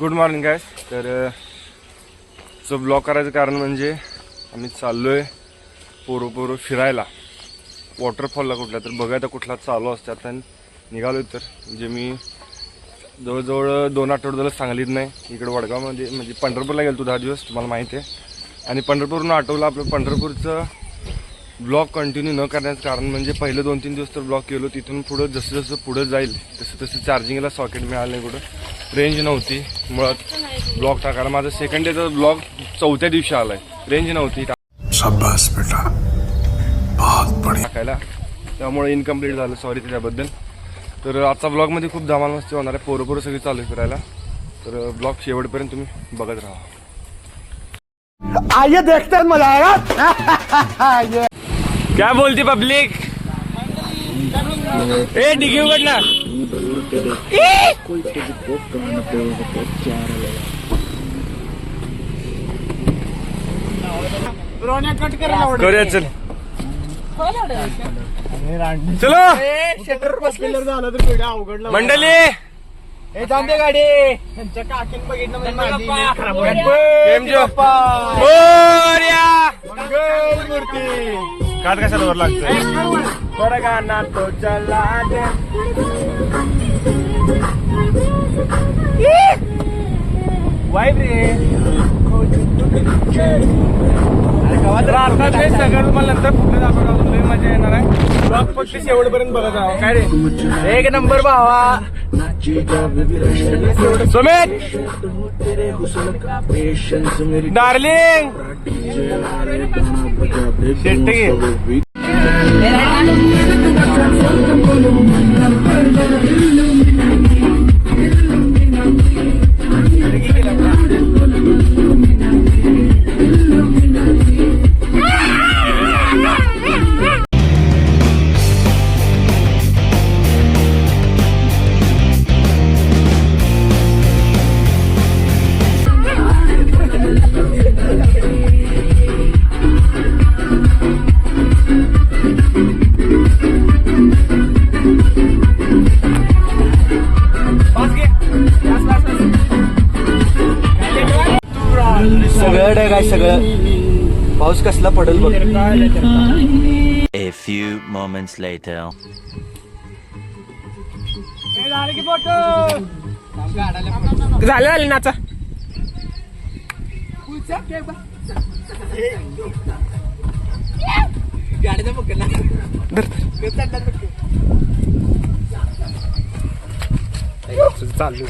Good morning guys. तर blog करायचं कारण म्हणजे आम्ही चाललोय पोरो फिरायला वॉटरफॉलला कुठला तर बघायला कुठला चालू असतात. आणि निघालोय तर म्हणजे मी जवळजवळ 2 आठवडे झालं सांगलीत नाही, इकडे वडगावमध्ये म्हणजे पंढरपूरला गेलो 10 दिवस, तुम्हाला माहिती आहे. आणि पंढरपूरनं आठवलं आपलं पंढरपूरचं ब्लॉग कंटिन्यू न करण्याचं कारण म्हणजे पहिले 2-3 दिवस तर ब्लॉग केलो, तिथून पुढं जसं पुढं जाईल तसं चार्जिंगला सॉकेट मिळालं नाही, कुठं रेंज नव्हती. मुळात ब्लॉग टाकायला माझं सेकंड डेचा ब्लॉग 4थ्या दिवशी आलाय, रेंज नव्हती शाबाश बेटा बहुत बढिया टाकायला, त्यामुळे इनकम्प्लीट झालं, सॉरी त्याच्याबद्दल. तर आजचा ब्लॉगमध्ये खूप धमाल मस्ती होणार आहे, पोरं सगळी चालू फिरायला. तर ब्लॉग शेवटपर्यंत तुम्ही बघत राहा. आइए देखते हैं, मजा आएगा. क्या बोलती पब्लिक? ए डिगी उघडना. करूया चल चलो मंडळी. जाते गाडी त्यांच्या काकीन बघितलं म्हणजे माझी मूर्ती कात कशाला वर लागतोय गाना तो चला दे वाईब रे. आता ते सगळं तुम्हाला नंतर पुढे दाखवतो, लय मजा येणार आहे. ब्लॉग फक्त शेवटपर्यंत बघत राहा. काय रे एक नंबर भावा सुमित डार्लिंग शेट्टी. सगळं काय सगळं पाऊस कसला पडेल बघ. A few moments later. झालं नाचा. गाडीचा बघ ना चालू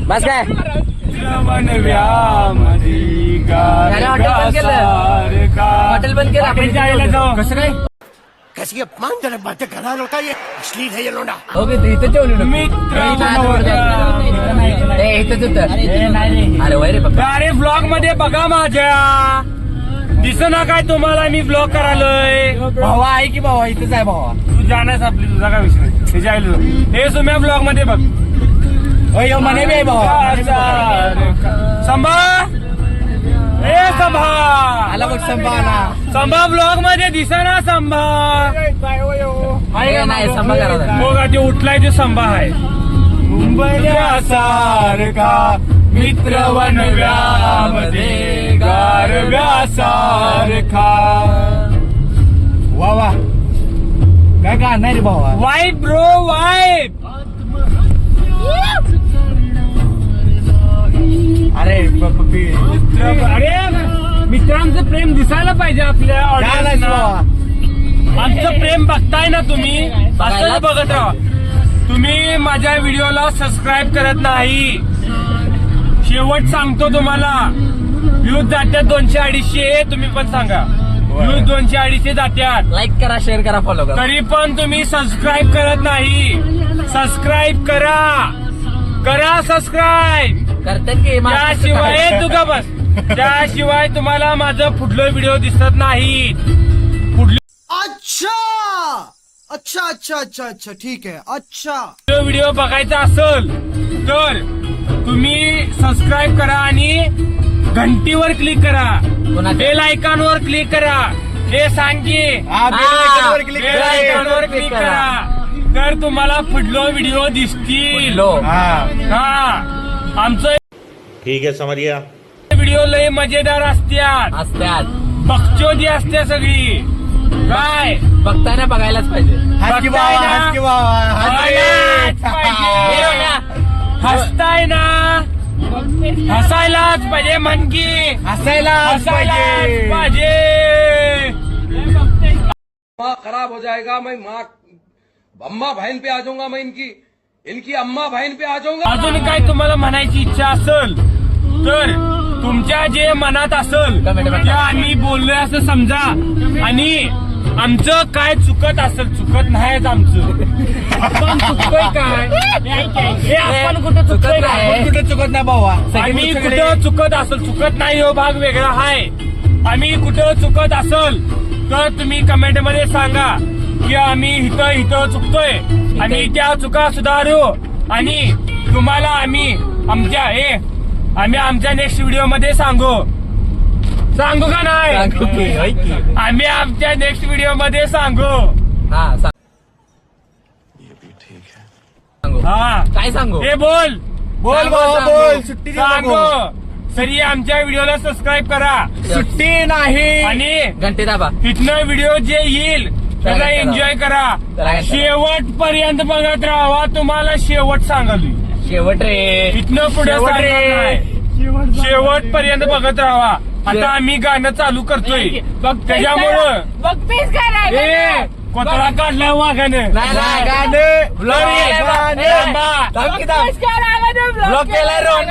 बस काय हॉटेल बंद केलं कसं काय कैसी अपमानजनक बातें कर रहा लड़का, ये अश्लील है ये लोंडा. ओके इथं जेवलो इथंच होतं. अरे वय रे पप्पा. अरे ब्लॉग मध्ये बघा माझ्या दिसना काय तुम्हाला मी ब्लॉग करायलोय. भावा आहे की भावा इथंच आहे भावा. तू जाण्यास आपली तुझा काय विषय नाही, हे जायला हे सुम्या ब्लॉग मध्ये बघ. अयो मने बी आहे भावा. संभा ए संभा आला बघ संभावना संभा ब्लॉग मध्ये दिसना संभा. नाही संभा करा बघा ते उठलाय ते संभा आहे. मुंबईसारखा मित्र वनव्यामध्ये गारव्यासारखा. वा वा काय का नाही रे भावा. वाईट ब्रो वाईट. अरे पप्पी अरे मित्रांचं प्रेम दिसायला पाहिजे आपल्या ऑडियन्सला. आमचं प्रेम बघताय ना तुम्ही, असंच बघत राहा. तुम्ही माझ्या व्हिडिओला सबस्क्राईब करत नाही. शेवट सांगतो तुम्हाला, व्ह्यूज जात्यात 200-250. तुम्ही पण सांगा व्ह्यूज 200-250 जात्यात. लाईक करा, शेअर करा, फॉलो करा. तरी पण तुम्ही सबस्क्राईब करत नाही. सबस्क्राईब करा सबस्क्राईब. करतात की त्याशिवाय तू का बस, त्याशिवाय तुम्हाला माझं पुढलं व्हिडिओ दिसत नाही. अच्छा अच्छा अच्छा अच्छा अच्छा ठीक है. अच्छा व्हिडिओ बघायचा असेल तर तुम्ही सबस्क्राईब करा आणि घंटीवर क्लिक करा. बेल आयकॉनवर क्लिक करा. हे सांग की बेल आयकॉनवर क्लिक करा तर तुम्हाला पुढलो व्हिडिओ दिसतील. हा आमचं ठीक है समझ गया. व्हिडिओ लय मजेदार असत्यात. बकचोदी असते सगळी. काय बघताना बघायलाच पाहिजे. बघताय ना? बघायलाच पाहिजे. हसताय ना हसायलाच पाहिजे. मनकी हसायलाच पाहिजे. खराब हो जाएगा. मैं माँ अम्मा बहन पे आ जाऊंगा. मैं इनकी अम्मा बहन पे आ जाऊंगा. अजून काय तुम्हाला म्हणायची इच्छा असेल तर तुमच्या जे मनात असेल ते आम्ही बोललोय असं समजा. आणि आमचं काय चुकत असेल, चुकत नाहीच आमचं. आपण चुकतोय काय हे आपण कुठं चुकतोय काय? कुठे चुकत नाही भावा. आम्ही कुठं चुकत असेल, चुकत नाही हो भाग वेगळा आहे. आम्ही कुठं चुकत असेल तर तुम्ही कमेंट मध्ये सांगा की आम्ही इथं चुकतोय आणि त्या चुका सुधारू. आणि तुम्हाला आम्ही आमच्या नेक्स्ट व्हिडिओ मध्ये सांगू का नाही? आम्ही आमच्या नेक्स्ट व्हिडिओ मध्ये सांगू. हा काय सांगू? हे बोल सुट्टी सांगू. तरी आमच्या व्हिडिओला सबस्क्राईब करा. सुट्टी नाही. आणि घंटे दाबा. तिथनं व्हिडिओ जे येईल त्याला एन्जॉय करा. शेवट पर्यंत बघत राहा. तुम्हाला शेवट सांगाल. शेवट रे. इथनं पुढे शेवट पर्यंत बघत राहा. आता आम्ही गाणं चालू करतोय त्याच्यामुळं कोतळा काढला वाघानं. ब्लॉक केलाय रोहन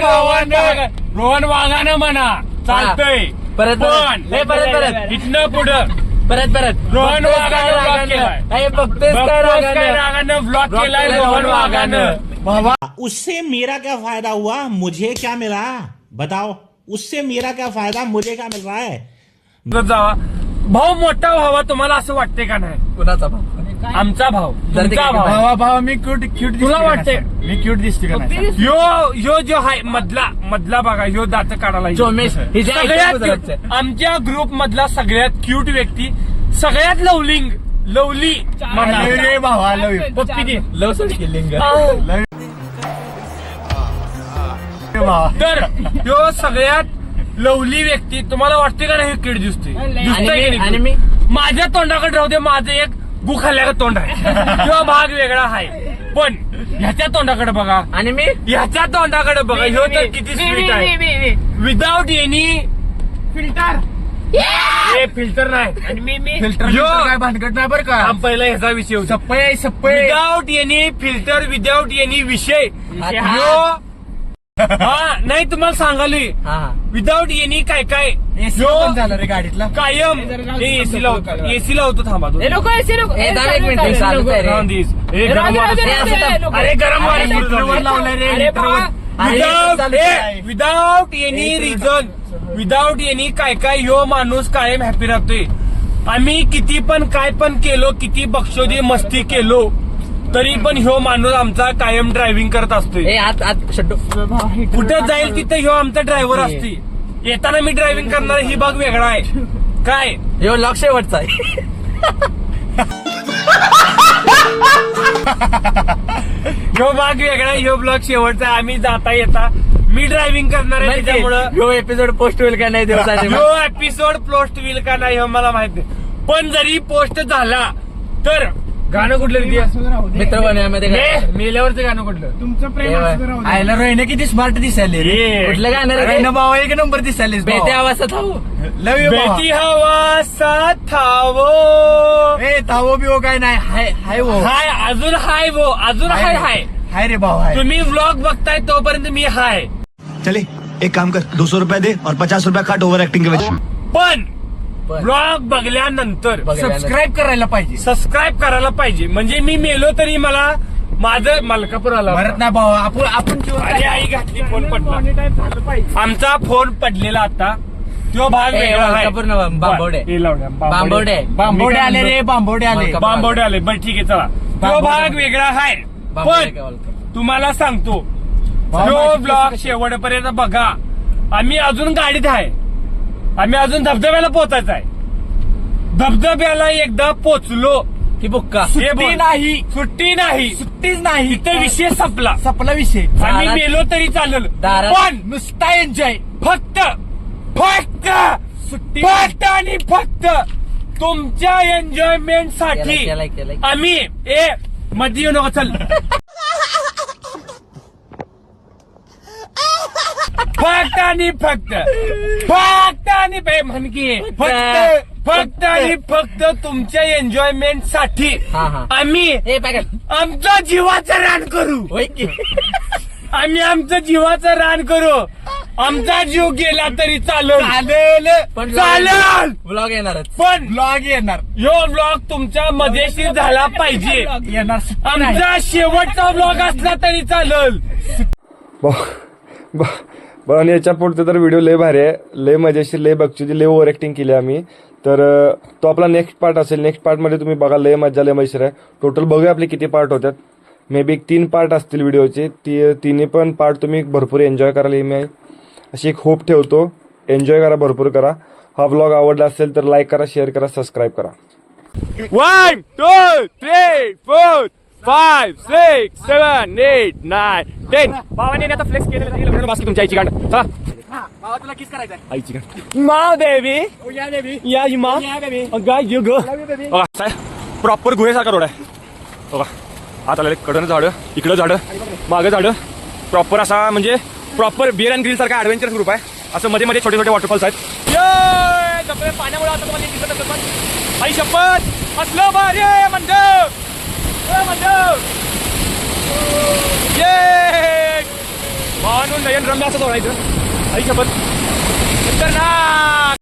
भावानं. रोहन वाघानं म्हणा चालतंय. परत इथनं पुढं परत रोहन वाघानं ब्लॉक केलाय. बघतेस काय रागानं? रागानं ब्लॉक केलाय रोहन वाघानं. उससे मेरा क्या फायदा हुआ, मुझे क्या मिला बताओ. उससे मेरा क्या फायदा, मुझे क्या मिल रहा है. जावा भाऊ मोठा व्हावा तुम्हाला असं वाटते का नाही? कुणाचा भाव? आमचा भाव. तुमचा भाव. भावा मी क्यूट तुला वाटते मी क्यूट दिसते का नाही? ह्यो जो आहे मधला बघा ह्यो दात काढायला चोमेश. सगळ्यात cute. आमच्या ग्रुप मधला सगळ्यात क्यूट व्यक्ती, सगळ्यात लवली म्हणा. रे भावा लव यू. पप्पी दे. लव सोड किलिंग. तर ह्यो सगळ्यात लवली व्यक्ती तुम्हाला वाटते का नाही? क्यूट दिसते. आणि मी माझ्या तोंडाकडे राहू दे. माझं एक गुखाल्याचं तोंड आहे. ह्यो भाग वेगळा आहे. पण ह्याच्या तोंडाकडे बघा आणि मी ह्याच्या तोंडाकडे बघा. ह्यो तर किती स्वीट आहे. Without any filter. फिल्टर नाही. आणि मी फिल्टर काय भानगड नाही बरं का. पहिला ह्याचा विषय होता. सप्पय without any filter, without any विषय. हा नाही तुम्हाला सांगालोय. विदाउट एनी काय एसी पण झालं रे गाडीतला. कायम एसी लावतो. थांबा एक मिनिट चालू आहे रे. अरे गरम without any reason, without any काय ह्यो माणूस कायम हॅपी राहतोय. आम्ही किती पण काय पण केलो, किती बक्षोदी मस्ती केलो तरी पण ह्यो माणूस आमचा कायम ड्रायव्हिंग करत असतोय. कुठे जाईल तिथे ह्यो आमचा ड्रायव्हर असते. येताना मी ड्रायव्हिंग करणार ही भाग वेगळा आहे. काय ह्यो लॉक शेवटचा आहे. ह्यो भाग वेगळा, ह्यो ब्लॉग शेवटचा. आम्ही जाता येता मी ड्रायव्हिंग करणार आहे त्याच्यामुळं ह्यो एपिसोड पोस्ट होईल का नाही दिवसाचे. ह्यो एपिसोड पोस्ट होईल का नाही हे मला माहित नाही. पण जरी पोस्ट झाला तर गाणं कुठलं मित्र बनवण्यामध्ये मेल्यावरचं गाणं कुठलं? तुमचं प्रेम आयला रोहिने किती स्मार्ट दिसायले रे. कुठलं गाणं रे भावा? एक नंबर दिसायले. बेटे आवाजात लव यू बेटी हवा थावो. तावो बिवो काय नाही. हाय वो हाय अजून हाय वो अजून हाय रे भावा. तुम्ही व्लॉग बघताय तोपर्यंत मी हाय. चले एक काम कर 200 रुपए दे और 50 रुपया काट ओव्हर ऍक्टिंग के वजह. पण ब्लॉग बघल्यानंतर सबस्क्राईब करायला पाहिजे. म्हणजे मी मेलो तरी मला माझं मलकापूर आला भरत नाही भावा. आपण अरे आई घातली फोन पडला. आमचा फोन पडलेला आता तो भाग वेगळा आहे. बांबवडे आले रे. बांबवडे आले. बरं ठीक आहे चला. तो भाग वेगळा आहे. पण तुम्हाला सांगतो तो ब्लॉग शेवटपर्यंत बघा. आम्ही अजून गाडीत आहे. आम्ही अजून धबधब्याला पोहोचायचं आहे. धबधब्याला एकदा पोचलो की बुक्का हे सुट्टी बोल. नाही, सुट्टी नाही, सुट्टीच नाही. इथे विषय संपला. संपला विषय. आम्ही मेलो तरी चालेल, दारात पण नुसता एन्जॉय. फक्त सुट्टी फक्त आणि फक्त तुमच्या एन्जॉयमेंट साठी केलाय. आम्ही मध्ये येऊ नका चल. फक्त आणि फक्त म्हणकी फक्त आणि फक्त तुमच्या एन्जॉयमेंट साठी हा. आम्ही आमचं जीवाचं रान करू. होय की. आम्ही आमचं जीवाचं रान करू. आमचा जीव गेला तरी चालेल, पण चालेल, ब्लॉग येणारच. पण ब्लॉग येणार. यो ब्लॉग तुमच्या मजेशीर झाला पाहिजे. येणार. आमचा शेवटचा ब्लॉग असला तरी चालेल. आणि याच्या पुढचं तर व्हिडिओ लय भारी आहे, लय मजेशीर, लय बघची, लय ओव्हर ॲक्टिंग केली आम्ही. तर तो आपला नेक्स्ट पार्ट असेल. नेक्स्ट पार्टमध्ये तुम्ही बघा, लय मजेशीर आहे. टोटल बघूया आपले किती पार्ट होतात. मे बी 3 पार्ट असतील व्हिडिओचे. तिन्ही पण पार्ट तुम्ही भरपूर एन्जॉय करायला मी अशी एक होप ठेवतो. एन्जॉय करा, भरपूर करा. हा ब्लॉग आवडला असेल तर लाईक करा, शेअर करा, सबस्क्राईब करा. 1 2 3 4 5 6 7 8 9 10. भावाने आता फ्लेक्स केलेलं बास्केट तुमच्या आईची गांड. चला भावा तुला किस करायचंय. आईची गांड. मा बेबी या मा गाय यू गो. प्रॉपर गुहेसारखा रोड आहे बघा. आत आलेले कडनं झाडं, इकडं झाडं, मागं झाडं. प्रॉपर असा म्हणजे प्रॉपर बिअर अँड ग्रिल सारखा ऍडव्हेंचर ग्रुप आहे. असं मध्ये मध्ये छोटे छोटे वॉटरफॉल्स आहेत. पाण्यामुळे आता तुम्हाला दिसत असेल पण आई शपथ असलं भारी मंडळ भावानून नयन रम्य असं सोडायचं. आई शपथ खतरनाक.